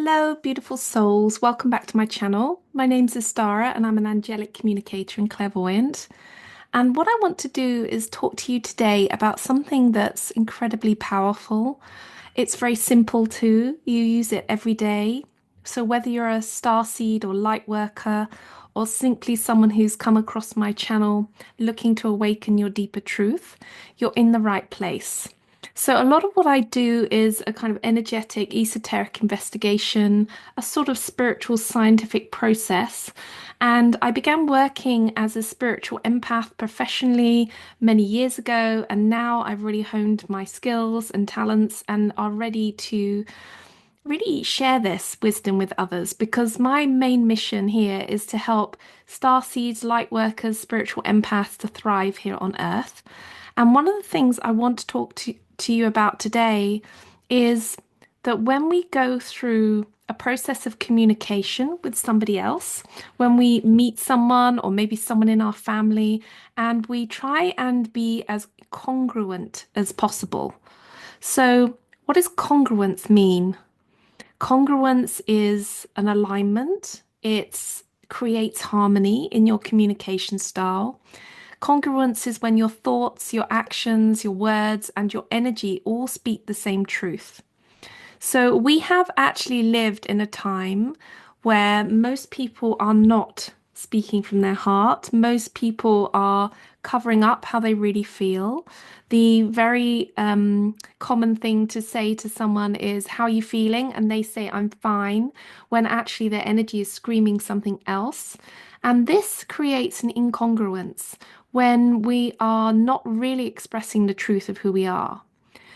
Hello, beautiful souls. Welcome back to my channel. My name's Astara and I'm an angelic communicator and clairvoyant. And what I want to do is talk to you today about something that's incredibly powerful. It's very simple too. You use it every day. So whether you're a starseed or light worker or simply someone who's come across my channel looking to awaken your deeper truth, you're in the right place. So a lot of what I do is a kind of energetic, esoteric investigation, a sort of spiritual scientific process. And I began working as a spiritual empath professionally many years ago, and now I've really honed my skills and talents and are ready to really share this wisdom with others because my main mission here is to help starseeds, light workers, spiritual empaths to thrive here on Earth. And one of the things I want to talk to you about today is that when we go through a process of communication with somebody else, when we meet someone or maybe someone in our family, and we try and be as congruent as possible. So, what does congruence mean? Congruence is an alignment. It creates harmony in your communication style. Congruence is when your thoughts, your actions, your words, and your energy all speak the same truth. So we have actually lived in a time where most people are not speaking from their heart. Most people are covering up how they really feel. The very common thing to say to someone is, "How are you feeling?" And they say, "I'm fine," when actually their energy is screaming something else. And this creates an incongruence when we are not really expressing the truth of who we are.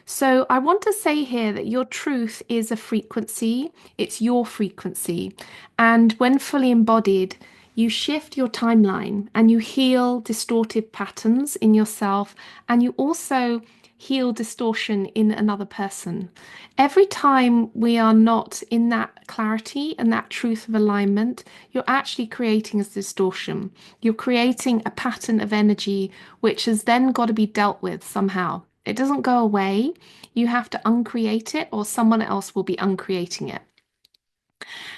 So I want to say here that your truth is a frequency, it's your frequency. And when fully embodied, you shift your timeline and you heal distorted patterns in yourself, and you also heal distortion in another person. Every time we are not in that clarity and that truth of alignment, you're actually creating a distortion. You're creating a pattern of energy which has then got to be dealt with somehow. It doesn't go away. You have to uncreate it, or someone else will be uncreating it.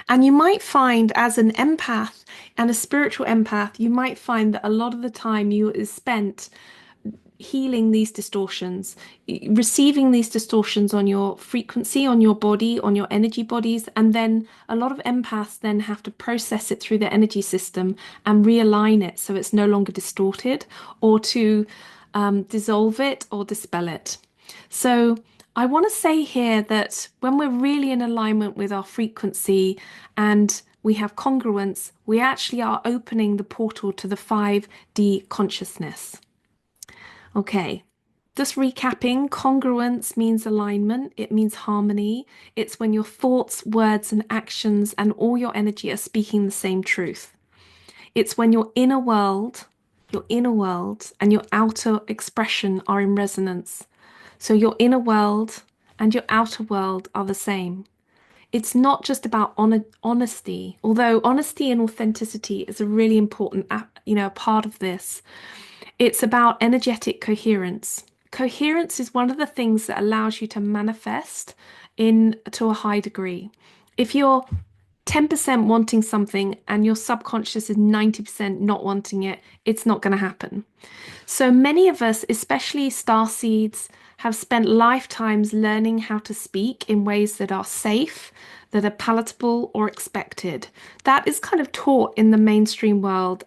And you might find, as an empath and a spiritual empath, you might find that a lot of the time you is spent healing these distortions, receiving these distortions on your frequency, on your body, on your energy bodies. And then a lot of empaths then have to process it through their energy system and realign it so it's no longer distorted, or to dissolve it or dispel it. So I want to say here that when we're really in alignment with our frequency and we have congruence, we actually are opening the portal to the 5D consciousness. Okay, just recapping, congruence means alignment, it means harmony. It's when your thoughts, words, and actions and all your energy are speaking the same truth. It's when your inner world and your outer expression are in resonance. So your inner world and your outer world are the same. It's not just about honesty, although honesty and authenticity is a really important, part of this. It's about energetic coherence. Coherence is one of the things that allows you to manifest to a high degree. If you're 10% wanting something and your subconscious is 90% not wanting it, it's not going to happen. So many of us, especially starseeds, have spent lifetimes learning how to speak in ways that are safe, that are palatable or expected. That is kind of taught in the mainstream world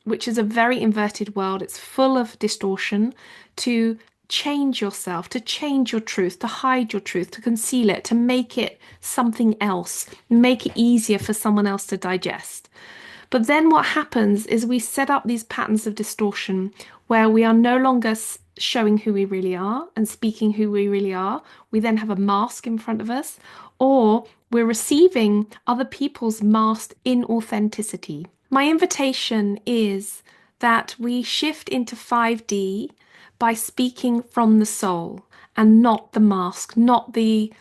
which is a very inverted world. It's full of distortion, to change yourself, to change your truth, to hide your truth, to conceal it, to make it something else, make it easier for someone else to digest. But then what happens is we set up these patterns of distortion where we are no longer showing who we really are and speaking who we really are. We then have a mask in front of us, or we're receiving other people's masked inauthenticity. My invitation is that we shift into 5D by speaking from the soul and not the mask, not the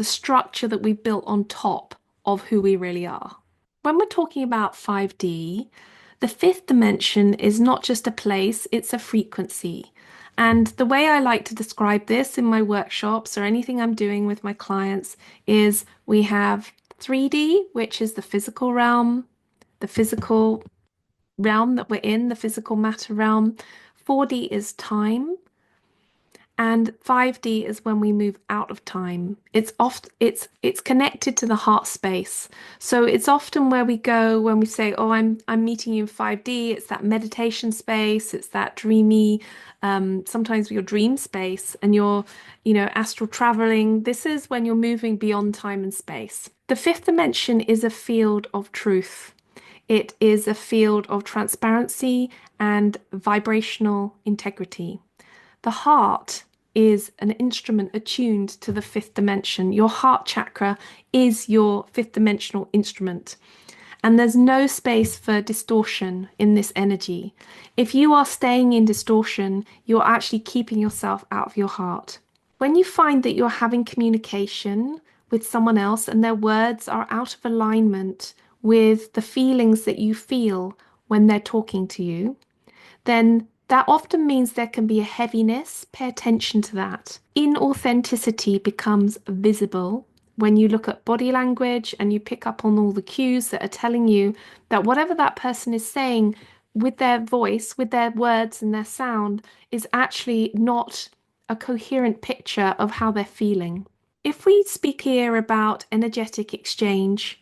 structure that we built on top of who we really are. When we're talking about 5D, the fifth dimension is not just a place, it's a frequency. And the way I like to describe this in my workshops or anything I'm doing with my clients is we have 3D, which is the physical realm, the physical realm that we're in, the physical matter realm. 4D is time, and 5D is when we move out of time. It's connected to the heart space. So it's often where we go when we say, "Oh, I'm meeting you in 5D." It's that meditation space. It's that dreamy, sometimes your dream space, and you're, astral traveling. This is when you're moving beyond time and space. The fifth dimension is a field of truth. It is a field of transparency and vibrational integrity. The heart is an instrument attuned to the fifth dimension. Your heart chakra is your fifth dimensional instrument. And there's no space for distortion in this energy. If you are staying in distortion, you're actually keeping yourself out of your heart. When you find that you're having communication with someone else and their words are out of alignment with the feelings that you feel when they're talking to you, then that often means there can be a heaviness. Pay attention to that. Inauthenticity becomes visible when you look at body language and you pick up on all the cues that are telling you that whatever that person is saying with their voice, with their words and their sound, is actually not a coherent picture of how they're feeling. If we speak here about energetic exchange,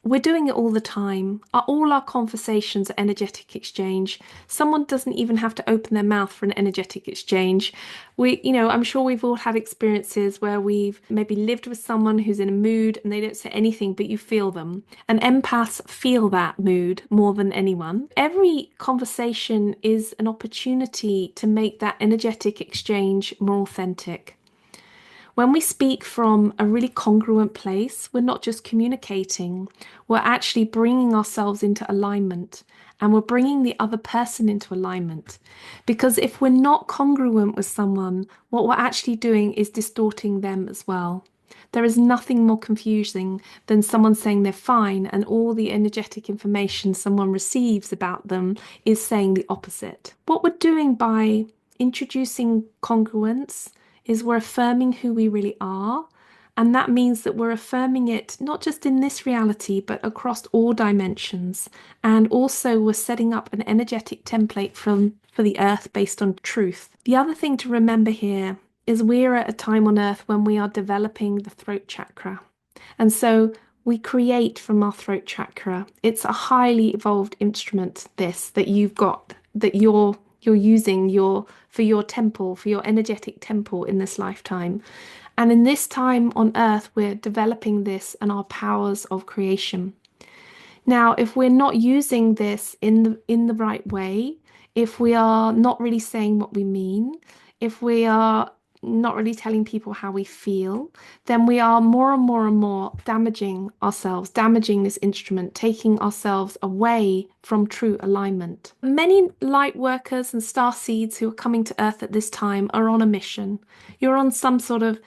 we're doing it all the time. All our conversations are energetic exchange. Someone doesn't even have to open their mouth for an energetic exchange. I'm sure we've all had experiences where we've maybe lived with someone who's in a mood and they don't say anything, but you feel them. And empaths feel that mood more than anyone. Every conversation is an opportunity to make that energetic exchange more authentic. When we speak from a really congruent place, we're not just communicating, we're actually bringing ourselves into alignment and we're bringing the other person into alignment. Because if we're not congruent with someone, what we're actually doing is distorting them as well. There is nothing more confusing than someone saying they're fine and all the energetic information someone receives about them is saying the opposite. What we're doing by introducing congruence is we're affirming who we really are. And that means that we're affirming it not just in this reality, but across all dimensions. And also we're setting up an energetic template for the earth based on truth. The other thing to remember here is we're at a time on earth when we are developing the throat chakra. And so we create from our throat chakra. It's a highly evolved instrument, this, that you've got, that you're using for your temple, for your energetic temple in this lifetime. And in this time on earth, we're developing this and our powers of creation. Now, if we're not using this in the right way, if we are not really saying what we mean, if we are not really telling people how we feel, then we are more and more and more damaging ourselves, damaging this instrument, taking ourselves away from true alignment. Many light workers and starseeds who are coming to Earth at this time are on a mission. You're on some sort of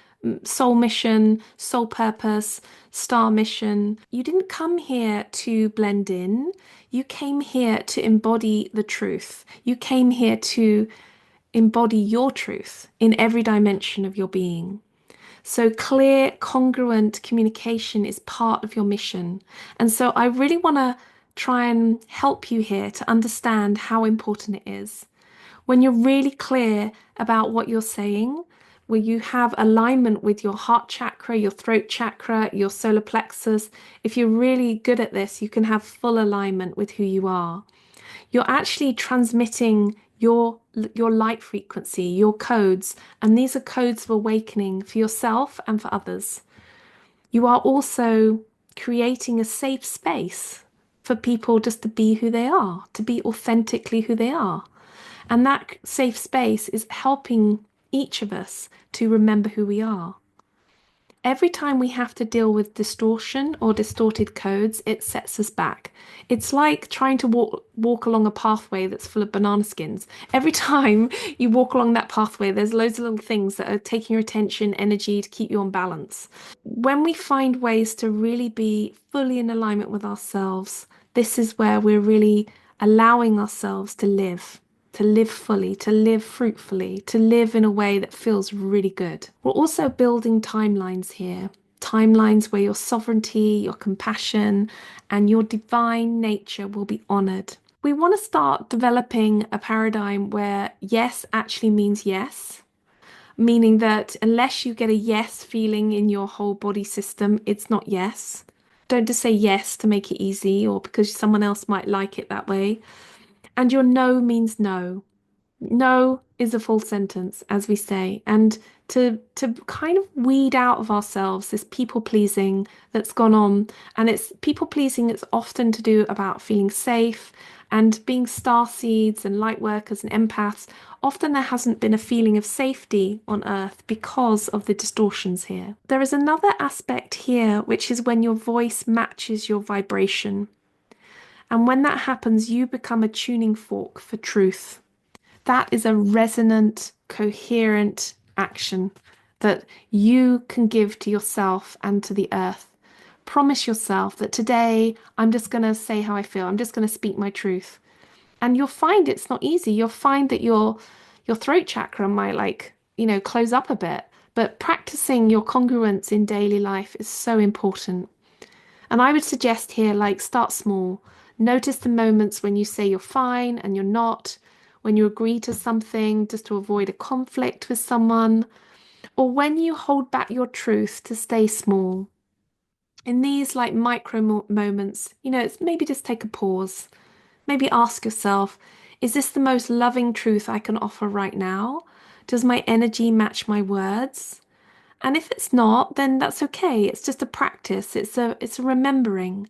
soul mission, soul purpose, star mission. You didn't come here to blend in. You came here to embody the truth. You came here to embody your truth in every dimension of your being. So clear, congruent communication is part of your mission. And so I really want to try and help you here to understand how important it is. When you're really clear about what you're saying, where you have alignment with your heart chakra, your throat chakra, your solar plexus, if you're really good at this, you can have full alignment with who you are. You're actually transmitting your light frequency, your codes, and these are codes of awakening for yourself and for others. You are also creating a safe space for people just to be who they are, to be authentically who they are. And that safe space is helping each of us to remember who we are. Every time we have to deal with distortion or distorted codes, it sets us back. It's like trying to walk along a pathway that's full of banana skins. Every time you walk along that pathway, there's loads of little things that are taking your attention, energy to keep you on balance. When we find ways to really be fully in alignment with ourselves, this is where we're really allowing ourselves to live to live fully, to live fruitfully, to live in a way that feels really good. We're also building timelines here. Timelines where your sovereignty, your compassion, and your divine nature will be honored. We want to start developing a paradigm where yes actually means yes, meaning that unless you get a yes feeling in your whole body system, it's not yes. Don't just say yes to make it easy or because someone else might like it that way. And your no means no. No is a full sentence, as we say, and to kind of weed out of ourselves this people pleasing that's gone on. And it's people pleasing that's often to do about feeling safe and being starseeds and light workers and empaths. Often there hasn't been a feeling of safety on Earth because of the distortions here. There is another aspect here, which is when your voice matches your vibration. And when that happens, you become a tuning fork for truth. That is a resonant, coherent action that you can give to yourself and to the earth. Promise yourself that today I'm just going to say how I feel. I'm just going to speak my truth. And you'll find it's not easy. You'll find that your throat chakra might close up a bit. But practicing your congruence in daily life is so important. And I would suggest here, start small. Notice the moments when you say you're fine and you're not, when you agree to something just to avoid a conflict with someone, or when you hold back your truth to stay small. In these micro moments, it's maybe just take a pause. Maybe ask yourself, is this the most loving truth I can offer right now? Does my energy match my words? And if it's not, then that's okay. It's just a practice. It's a remembering.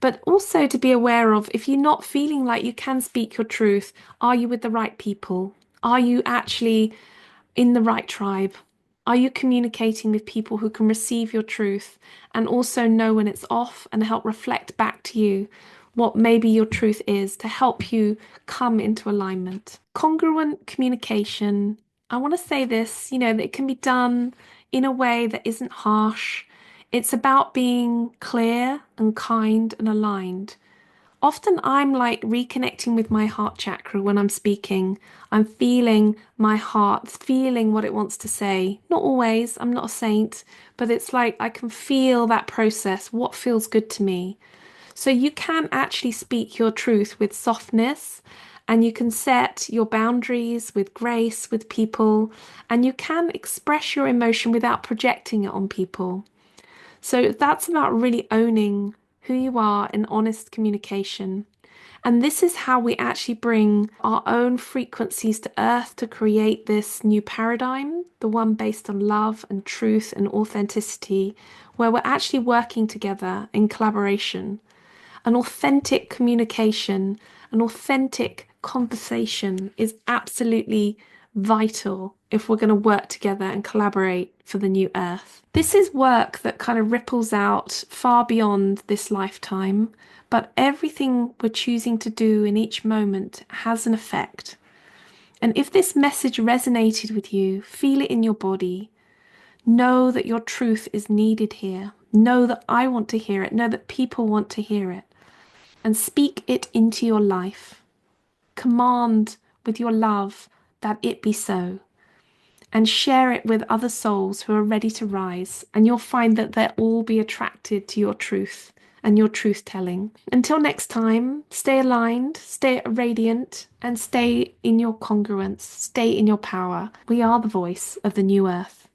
But also to be aware of if you're not feeling like you can speak your truth, are you with the right people? Are you actually in the right tribe? Are you communicating with people who can receive your truth and also know when it's off and help reflect back to you what maybe your truth is to help you come into alignment? Congruent communication. I want to say this, that it can be done in a way that isn't harsh. It's about being clear and kind and aligned. Often I'm reconnecting with my heart chakra when I'm speaking. I'm feeling my heart, feeling what it wants to say. Not always, I'm not a saint, but it's like I can feel that process, what feels good to me. So you can actually speak your truth with softness and you can set your boundaries with grace with people and you can express your emotion without projecting it on people. So that's about really owning who you are in honest communication. And this is how we actually bring our own frequencies to earth to create this new paradigm, the one based on love and truth and authenticity, where we're actually working together in collaboration. An authentic communication, an authentic conversation is absolutely vital if we're going to work together and collaborate for the new earth. This is work that kind of ripples out far beyond this lifetime, but everything we're choosing to do in each moment has an effect. And if this message resonated with you, feel it in your body. Know that your truth is needed here. Know that I want to hear it. Know that people want to hear it. And speak it into your life. Command with your love that it be so. And share it with other souls who are ready to rise. And you'll find that they'll all be attracted to your truth and your truth telling. Until next time, stay aligned, stay radiant, and stay in your congruence, stay in your power. We are the voice of the new earth.